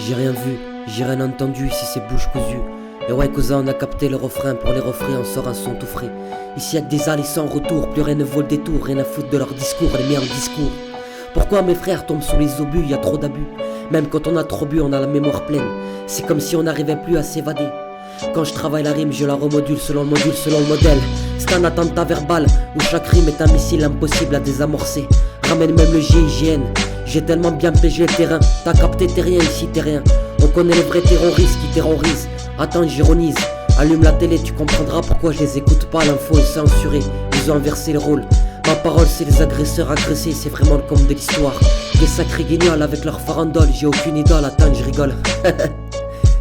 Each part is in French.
J'ai rien vu, j'ai rien entendu, ici c'est bouche cousue. Et ouais cousin, on a capté le refrain, pour les refrains on sort un son tout frais. Ici y'a que des allées sans retour, plus rien ne vaut le détour, rien à foutre de leur discours, les meilleurs discours. Pourquoi mes frères tombent sous les obus, y'a trop d'abus. Même quand on a trop bu, on a la mémoire pleine. C'est comme si on n'arrivait plus à s'évader. Quand je travaille la rime, je la remodule selon le module, selon le modèle. C'est un attentat verbal, où chaque rime est un missile impossible à désamorcer. Ramène même le GIGN. J'ai tellement bien pégé le terrain, t'as capté, t'es rien ici, t'es rien. On connaît les vrais terroristes qui terrorisent. Attends, j'ironise. Allume la télé, tu comprendras pourquoi je les écoute pas. L'info est censurée, ils ont inversé le rôle. Ma parole c'est les agresseurs agressés, c'est vraiment le compte de l'histoire. Des sacrés guignols avec leur farandole, j'ai aucune idole, attends je rigole.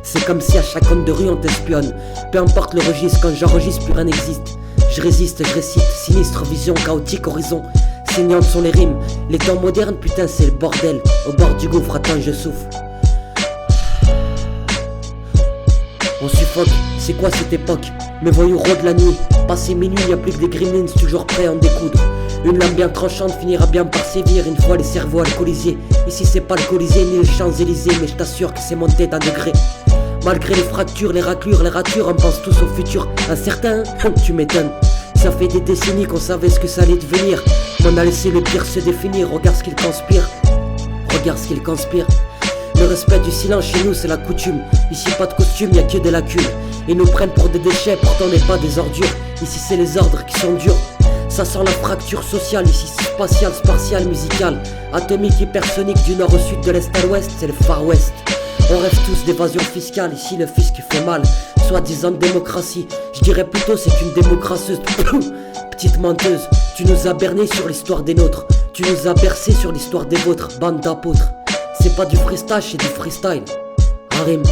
C'est comme si à chaque coin de rue on t'espionne. Peu importe le registre, quand j'enregistre plus rien n'existe. Je résiste, je récite, sinistre vision, chaotique horizon. Saignantes sont les rimes, les temps modernes putain c'est le bordel. Au bord du gouffre, attends je souffle. On suffoque, c'est quoi cette époque? Mes voyous rôdent la nuit, passé minuit, y'a plus que des gremlins toujours prêts à en découdre. Une lame bien tranchante finira bien par sévir une fois les cerveaux alcoolisés. Ici c'est pas le Colisée ni les Champs-Élysées, mais je t'assure que c'est monté d'un degré. Malgré les fractures, les raclures, les ratures, on pense tous au futur incertain, tu m'étonnes. Ça fait des décennies qu'on savait ce que ça allait devenir, mais on a laissé le pire se définir, regarde ce qu'il conspire. Regarde ce qu'il conspire. Le respect du silence chez nous c'est la coutume. Ici pas de costume, y'a que des lacunes. Ils nous prennent pour des déchets, pourtant on n'est pas des ordures. Ici c'est les ordres qui sont durs. Ça sent la fracture sociale, ici c'est spatial, spartial, musical. Atomique, hypersonique, du nord au sud, de l'est à l'ouest, c'est le Far West. On rêve tous d'évasion fiscale, ici le fisc fait mal. Soi-disant démocratie, je dirais plutôt c'est une démocrateuse. Petite menteuse, tu nous as berné sur l'histoire des nôtres. Tu nous as bercé sur l'histoire des vôtres, bande d'apôtres. C'est pas du freestyle, c'est du freestyle. Un rime.